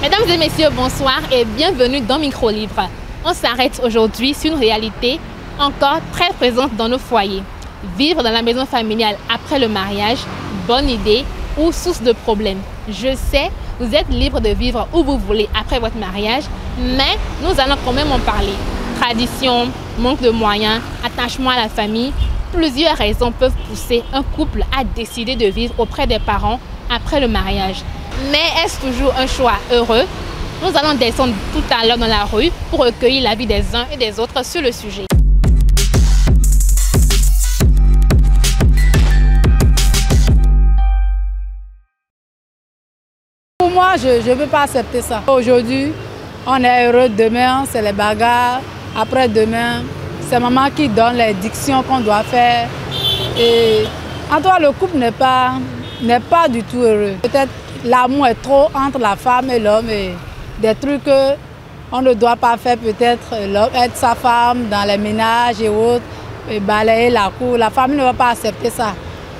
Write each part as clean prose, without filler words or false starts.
Mesdames et messieurs, bonsoir et bienvenue dans Micro Libre. On s'arrête aujourd'hui sur une réalité encore très présente dans nos foyers. Vivre dans la maison familiale après le mariage, bonne idée ou source de problème? Je sais, vous êtes libre de vivre où vous voulez après votre mariage, mais nous allons quand même en parler. Tradition, manque de moyens, attachement à la famille, plusieurs raisons peuvent pousser un couple à décider de vivre auprès des parents après le mariage. Mais est-ce toujours un choix heureux? Nous allons descendre tout à l'heure dans la rue pour recueillir l'avis des uns et des autres sur le sujet. Pour moi, je ne veux pas accepter ça. Aujourd'hui, on est heureux, demain, c'est les bagarres. Après demain, c'est maman qui donne les dictions qu'on doit faire. Et en tout cas, le couple n'est pas du tout heureux. Peut-être l'amour est trop entre la femme et l'homme et des trucs qu'on ne doit pas faire, peut-être l'homme aide sa femme dans les ménages et autres, et balayer la cour. La famille ne va pas accepter ça.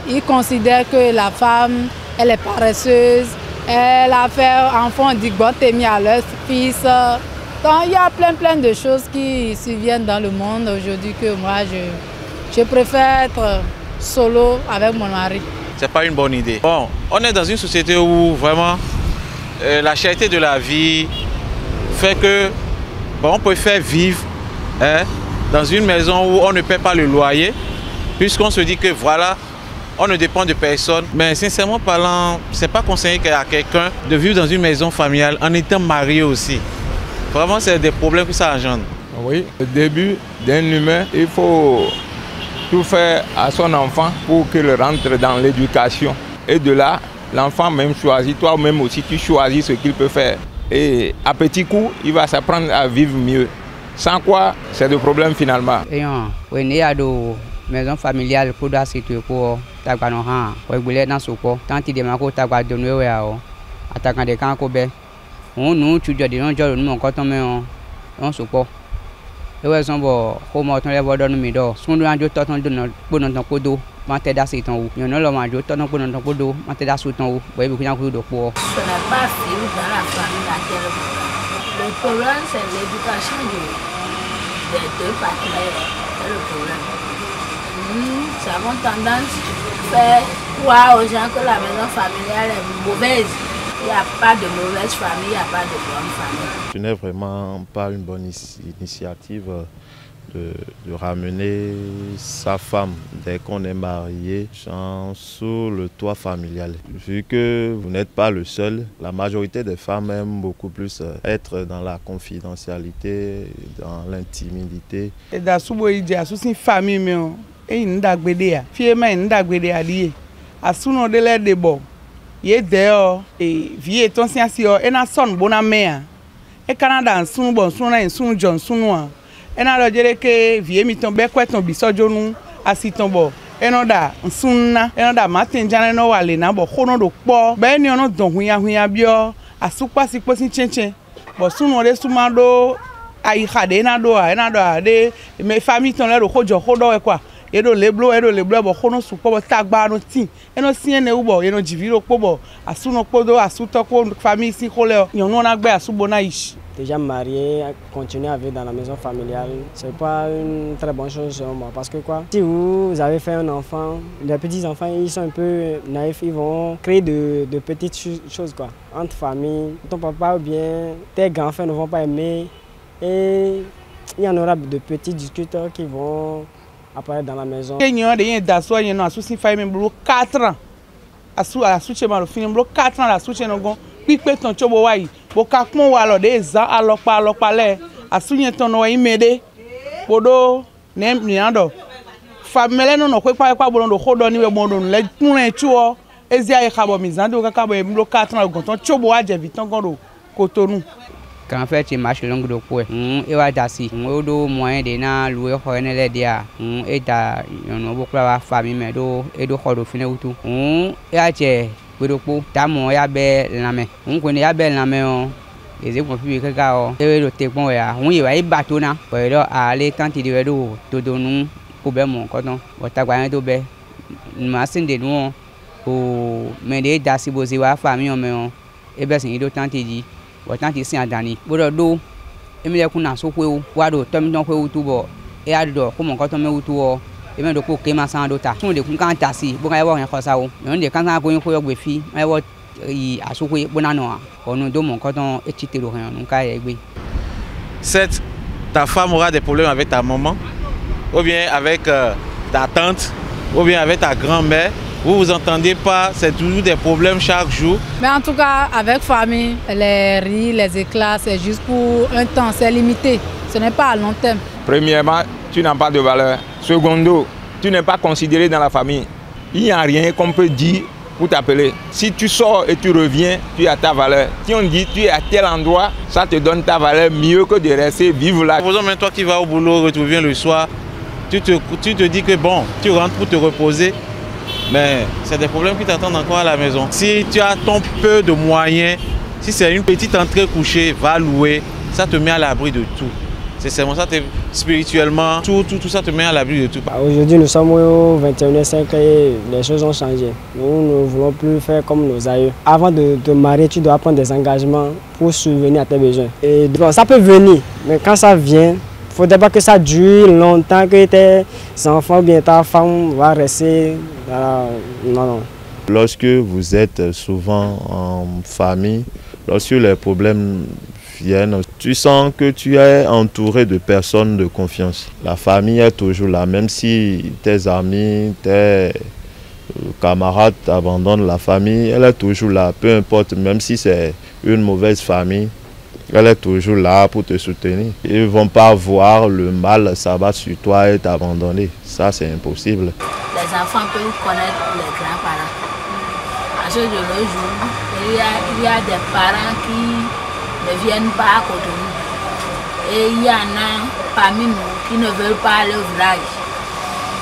Ils considèrent que la femme, elle est paresseuse, elle a fait enfant, dit bon, t'es mis à leur fils. Donc il y a plein de choses qui surviennent dans le monde aujourd'hui que moi je préfère être solo avec mon mari. C'est pas une bonne idée. Bon, on est dans une société où vraiment la cherté de la vie fait que bon, on peut faire vivre dans une maison où on ne paie pas le loyer, puisqu'on se dit que voilà, on ne dépend de personne. Mais sincèrement parlant, c'est pas conseillé à quelqu'un de vivre dans une maison familiale en étant marié aussi. Vraiment, c'est des problèmes que ça engendre. Oui, au début d'un humain, il faut tout faire à son enfant pour qu'il rentre dans l'éducation. Et de là, l'enfant même choisit, toi-même aussi tu choisis ce qu'il peut faire. Et à petit coup, il va s'apprendre à vivre mieux. Sans quoi, c'est le problème finalement. Oui, il y a des maisons familiales pour assister pour t'accrocher. Oui, vous êtes dans ce cas. Tant qu'il démarre, t'accrocher de nous, attaquant des camps, nous, tu dis, nous, nous, quand on se peut. Nous sommes comme on les voit dans le milieu. Si on a deux temps de notre codo, on t'aide à s'étendre où. Il y en a l'homme deux temps de notre codo, on t'aide à s'étendre où. Vous voyez, vous de quoi. Ce n'est pas facile dans la famille laquelle le problème, c'est l'éducation des deux partenaires. C'est le problème. Nous avons tendance à faire croire aux gens que la maison familiale est mauvaise. Il n'y a pas de mauvaise famille, il n'y a pas de bonne famille. Ce n'est vraiment pas une bonne initiative de ramener sa femme dès qu'on est marié sous le toit familial. Vu que vous n'êtes pas le seul, la majorité des femmes aiment beaucoup plus être dans la confidentialité, dans l'intimité. Ye deo vie ton siasio ena son bona mea e Canada sun bon sun na sun John sunwa ena lo jere ke vie mi ton be kweton bisojo nu asiton bo ena da sunna ena da matin jana no wale na bo kono do po be ni ono don huya bio asupa sipo sin chenchen bo sunu re sumado ai khade na do de me famille ton le ro kojo kodo e kwa edo leblo bo kono su ko tagba no tin eno sien ne ubo eno jiviro pobo asuno podo asuto ko famille si kole yon na gbe asubo na ish. Déjà marié, continuer à vivre dans la maison familiale, c'est pas une très bonne chose selon moi. Parce que quoi, si vous avez fait un enfant, les petits enfants ils sont un peu naïfs, ils vont créer de petites choses quoi. Entre familles, ton papa ou bien tes grands-frères ne vont pas aimer et il y en aura de petits discuteurs qui vont apparaître dans la maison. Il y a des gens qui ont 4 ans. Asu che malo fini blo 4 ans la su che no gon pipe ton chobo wai bo ka pon wa lo de za alopa le asu yen ton no imede podo nem ni ando famele no kwe pa bo ndo khodo ni we bondo le tun chuo ezi ay khabo mizando ka kabo blo 4 ans gon ton chobo wa je viton gon do Cotonou. Quand fait tu marches longue de quoi et va dassi do moyen de na louer xoyene le dia et ta no beaucoup la famille mais do et do xodo fine wutu et a che gbedopo ta mo ya be lame ko ni ya be lame o les écoles publiques car et le téléphone ya on y va y bateau na pour aller quand il devait do todo nous pour ben mon coton o ta gwa do be machine de nous o mais des dassi bozi wa famille o me o e be sin do tante di o tante sin adani bodo do emi le kuna so kwe o wa do tom don kwe o tu bo e a do ko mon coton me o tu o e me do ko ke ma san do ta tun de kun kan tasi bo ga wo yan khosa o me on de kan kan ko yin ko yo gbe fi e wo asukwe bona no onu do mon coton e ti tero han nu ka egbe. Certes, ta femme aura des problèmes avec ta maman ou bien avec ta tante ou bien avec ta grand-mère. Vous vous entendez pas, c'est toujours des problèmes chaque jour. Mais en tout cas, avec famille, les rires, les éclats, c'est juste pour un temps, c'est limité. Ce n'est pas à long terme. Premièrement, tu n'as pas de valeur. Secondo, tu n'es pas considéré dans la famille. Il n'y a rien qu'on peut dire pour t'appeler. Si tu sors et tu reviens, tu as ta valeur. Si on dit tu es à tel endroit, ça te donne ta valeur mieux que de rester vivre là. Supposons même toi qui vas au boulot, tu reviens le soir, tu te dis que bon, tu rentres pour te reposer. Mais c'est des problèmes qui t'attendent encore à la maison. Si tu as ton peu de moyens, si c'est une petite entrée couchée, va louer, ça te met à l'abri de tout. C'est seulement ça, spirituellement, tout ça te met à l'abri de tout. Aujourd'hui, nous sommes au 21e siècle et les choses ont changé. Nous ne voulons plus faire comme nos aïeux. Avant de te marier, tu dois prendre des engagements pour subvenir à tes besoins. Et bon, ça peut venir, mais quand ça vient, il ne faudrait pas que ça dure longtemps, que tes enfants ou bien ta femme va rester. Non. Lorsque vous êtes souvent en famille, lorsque les problèmes viennent, tu sens que tu es entouré de personnes de confiance. La famille est toujours là, même si tes amis, tes camarades t'abandonnent, la famille, elle est toujours là, peu importe, même si c'est une mauvaise famille. Elle est toujours là pour te soutenir. Ils ne vont pas voir le mal s'abattre sur toi et t'abandonner. Ça, c'est impossible. Les enfants peuvent connaître les grands-parents. Parce que de nos jours, il y a des parents qui ne viennent pas à côté de nous. Et il y en a parmi nous qui ne veulent pas aller au village.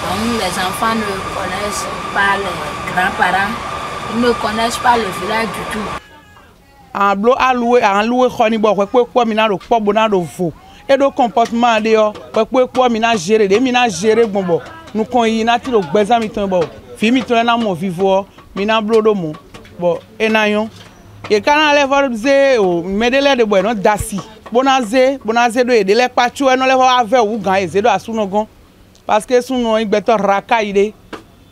Donc les enfants ne connaissent pas les grands-parents. Ils ne connaissent pas le village du tout. En blo alloué khoni bo ko mina ro po bona ro vo e do comportement de yo ko mina gérer gbonbo nu kon yi na ti ro gbeza mi ton bo fi mi ton na mo vivo mina blo do mo bo enayon e kana le for ze o medele de bo no dasi bonaze do edele pachu e no le for ave wu gan eze do asuno gan parce que sunu igbeto raka ide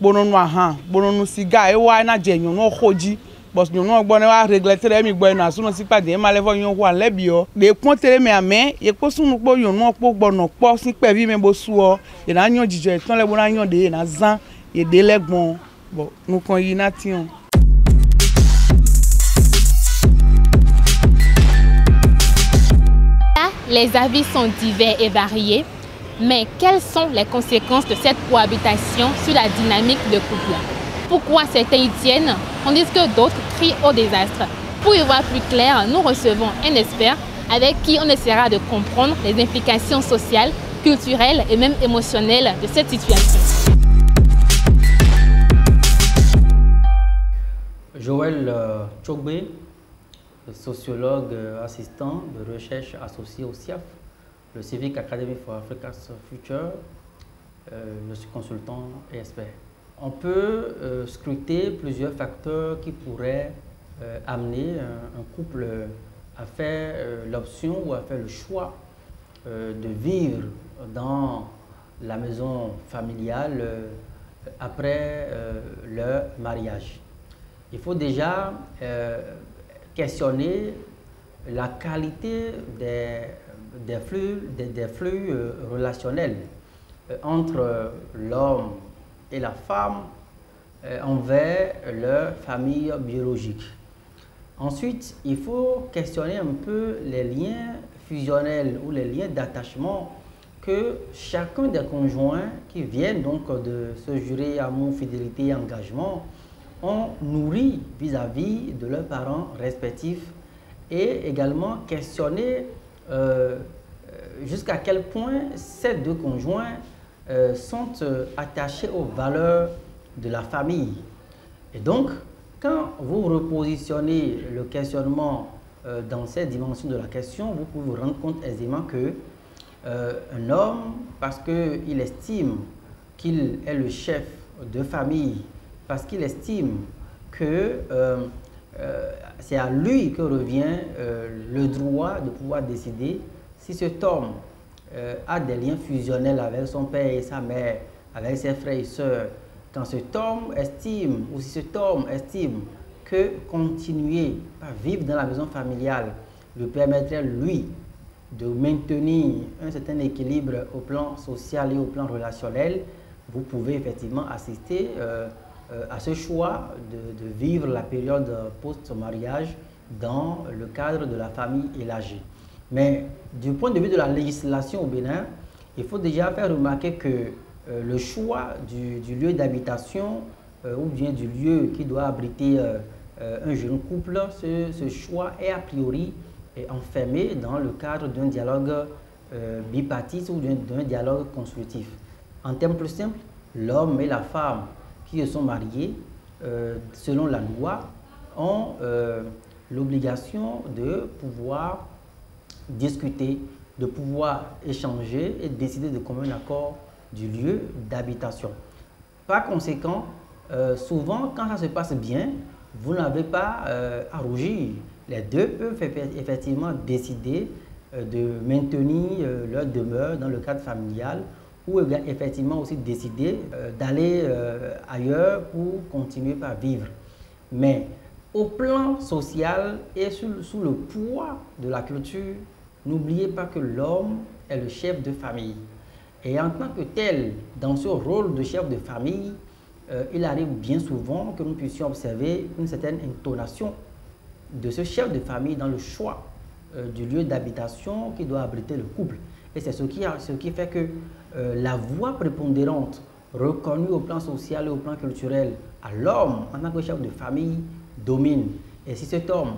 bononu ahan bononu siga e wa na jeyon no khoji. Parce que nous avons regretté les migrants, nous avons pas de mal à les bio. Les points télé mais amé, et que nous avons pour bon pour si peu vivre mais bossou, et là nous disons tant les bonagnos de nazan et de les bon nous connaissons. Les avis sont divers et variés, mais quelles sont les conséquences de cette cohabitation sur la dynamique de couple? Pourquoi certains y tiennent, tandis que d'autres crient au désastre? Pour y voir plus clair, nous recevons un expert avec qui on essaiera de comprendre les implications sociales, culturelles et même émotionnelles de cette situation. Joël Tchogbe, sociologue assistant de recherche associé au CIAF, le Civic Academy for Africa's Future. Je suis consultant et expert. On peut scruter plusieurs facteurs qui pourraient amener un couple à faire l'option ou à faire le choix de vivre dans la maison familiale après leur mariage. Il faut déjà questionner la qualité des flux relationnels entre l'homme et la femme envers leur famille biologique. Ensuite, il faut questionner un peu les liens fusionnels ou les liens d'attachement que chacun des conjoints qui viennent donc de se jurer amour, fidélité et engagement ont nourri vis-à-vis de leurs parents respectifs et également questionner jusqu'à quel point ces deux conjoints sont attachés aux valeurs de la famille. Et donc, quand vous repositionnez le questionnement dans cette dimension de la question, vous pouvez vous rendre compte aisément que un homme, parce qu'il estime qu'il est le chef de famille, parce qu'il estime que c'est à lui que revient le droit de pouvoir décider si cet homme a des liens fusionnels avec son père et sa mère, avec ses frères et sœurs. Quand cet homme estime, ou si cet homme estime que continuer à vivre dans la maison familiale lui permettrait, lui, de maintenir un certain équilibre au plan social et au plan relationnel, vous pouvez effectivement assister à ce choix de vivre la période post-mariage dans le cadre de la famille élargie. Mais du point de vue de la législation au Bénin, il faut déjà faire remarquer que le choix du lieu d'habitation ou bien du lieu qui doit abriter un jeune couple, ce choix est a priori enfermé dans le cadre d'un dialogue bipartite ou d'un dialogue constructif. En termes plus simples, l'homme et la femme qui se sont mariés, selon la loi, ont l'obligation de pouvoir discuter, de pouvoir échanger et décider de commun accord du lieu d'habitation. Par conséquent, souvent, quand ça se passe bien, vous n'avez pas à rougir. Les deux peuvent effectivement décider de maintenir leur demeure dans le cadre familial ou effectivement aussi décider d'aller ailleurs pour continuer à vivre. Mais au plan social et sous le poids de la culture, n'oubliez pas que l'homme est le chef de famille. Et en tant que tel, dans ce rôle de chef de famille, il arrive bien souvent que nous puissions observer une certaine intonation de ce chef de famille dans le choix du lieu d'habitation qui doit abriter le couple. Et c'est ce qui fait que la voix prépondérante reconnue au plan social et au plan culturel à l'homme en tant que chef de famille domine. Et si cet homme,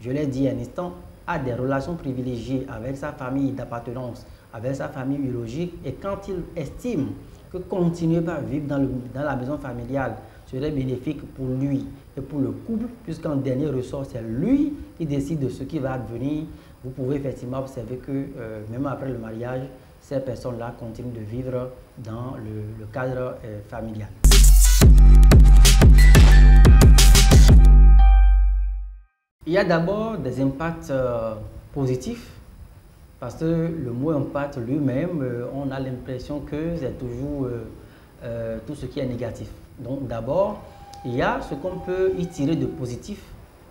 je l'ai dit un instant, a des relations privilégiées avec sa famille d'appartenance, avec sa famille biologique, et quand il estime que continuer à vivre dans la maison familiale serait bénéfique pour lui et pour le couple, puisqu'en dernier ressort, c'est lui qui décide de ce qui va advenir, vous pouvez effectivement observer que même après le mariage, ces personnes-là continuent de vivre dans le cadre familial. Il y a d'abord des impacts positifs, parce que le mot impact lui-même, on a l'impression que c'est toujours tout ce qui est négatif. Donc d'abord, il y a ce qu'on peut y tirer de positif,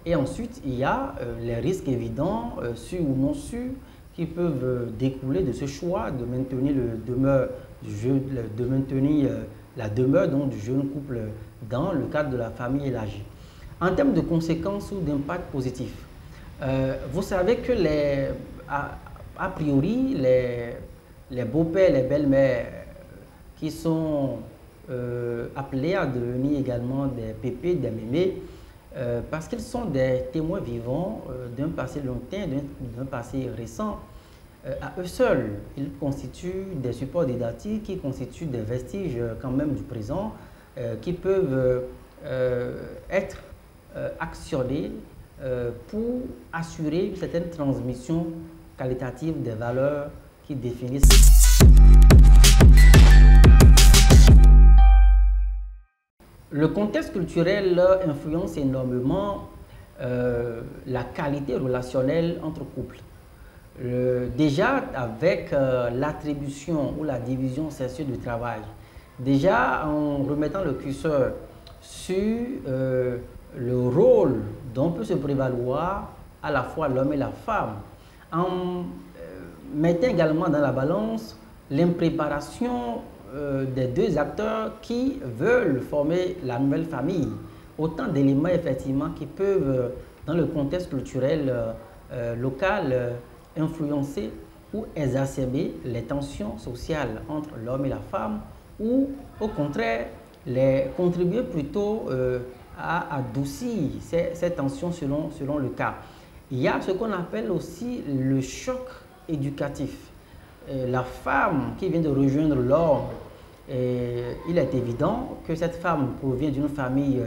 et ensuite il y a les risques évidents, sûrs ou non sûrs, qui peuvent découler de ce choix de maintenir la demeure donc, du jeune couple dans le cadre de la famille élargie. En termes de conséquences ou d'impact positif, vous savez que a priori, les beaux-pères, les belles-mères qui sont appelés à devenir également des pépés, des mémés, parce qu'ils sont des témoins vivants d'un passé lointain, d'un passé récent. À eux seuls, ils constituent des supports didactiques, qui constituent des vestiges quand même du présent, qui peuvent être actionnés pour assurer une certaine transmission qualitative des valeurs qui définissent. Le contexte culturel influence énormément la qualité relationnelle entre couples. Déjà avec l'attribution ou la division sexuelle du travail, déjà en remettant le curseur sur le rôle dont peut se prévaloir à la fois l'homme et la femme, en mettant également dans la balance l'impréparation des deux acteurs qui veulent former la nouvelle famille. Autant d'éléments effectivement qui peuvent, dans le contexte culturel local, influencer ou exacerber les tensions sociales entre l'homme et la femme, ou au contraire, les contribuer plutôt à adoucir ces tensions selon le cas. Il y a ce qu'on appelle aussi le choc éducatif. La femme qui vient de rejoindre l'homme, il est évident que cette femme provient d'une famille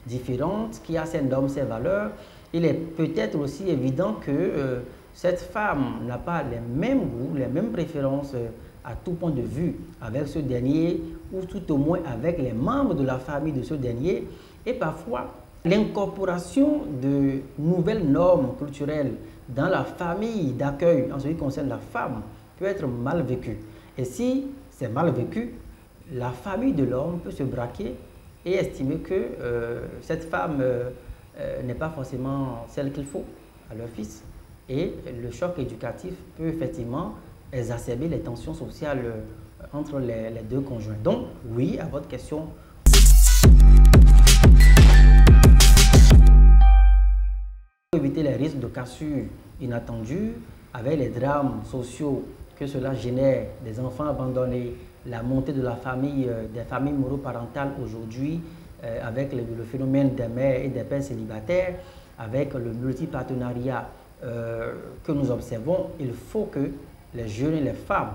différente, qui a ses normes, ses valeurs. Il est peut-être aussi évident que cette femme n'a pas les mêmes goûts, les mêmes préférences à tout point de vue avec ce dernier, ou tout au moins avec les membres de la famille de ce dernier. Et parfois, l'incorporation de nouvelles normes culturelles dans la famille d'accueil en ce qui concerne la femme peut être mal vécue. Et si c'est mal vécu, la famille de l'homme peut se braquer et estimer que cette femme n'est pas forcément celle qu'il faut à leur fils. Et le choc éducatif peut effectivement exacerber les tensions sociales entre les deux conjoints. Donc, oui, à votre question. Pour éviter les risques de cassures inattendues, avec les drames sociaux que cela génère, des enfants abandonnés, la montée de la famille, des familles monoparentales aujourd'hui, avec le phénomène des mères et des pères célibataires, avec le multipartenariat que nous observons, il faut que les jeunes et les femmes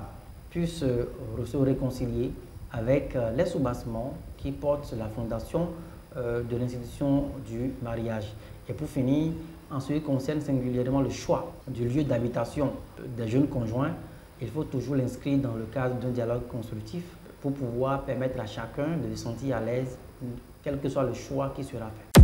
puissent se réconcilier avec les soubassements qui portent sur la fondation de l'institution du mariage. Et pour finir, en ce qui concerne singulièrement le choix du lieu d'habitation des jeunes conjoints, il faut toujours l'inscrire dans le cadre d'un dialogue constructif pour pouvoir permettre à chacun de se sentir à l'aise, quel que soit le choix qui sera fait.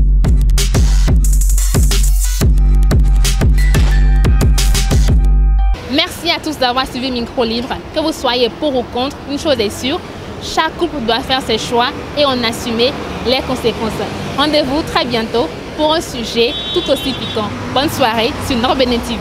Merci à tous d'avoir suivi Micro Libre. Que vous soyez pour ou contre, une chose est sûre, chaque couple doit faire ses choix et en assumer les conséquences. Rendez-vous très bientôt pour un sujet tout aussi piquant. Bonne soirée sur Nord Bénin TV.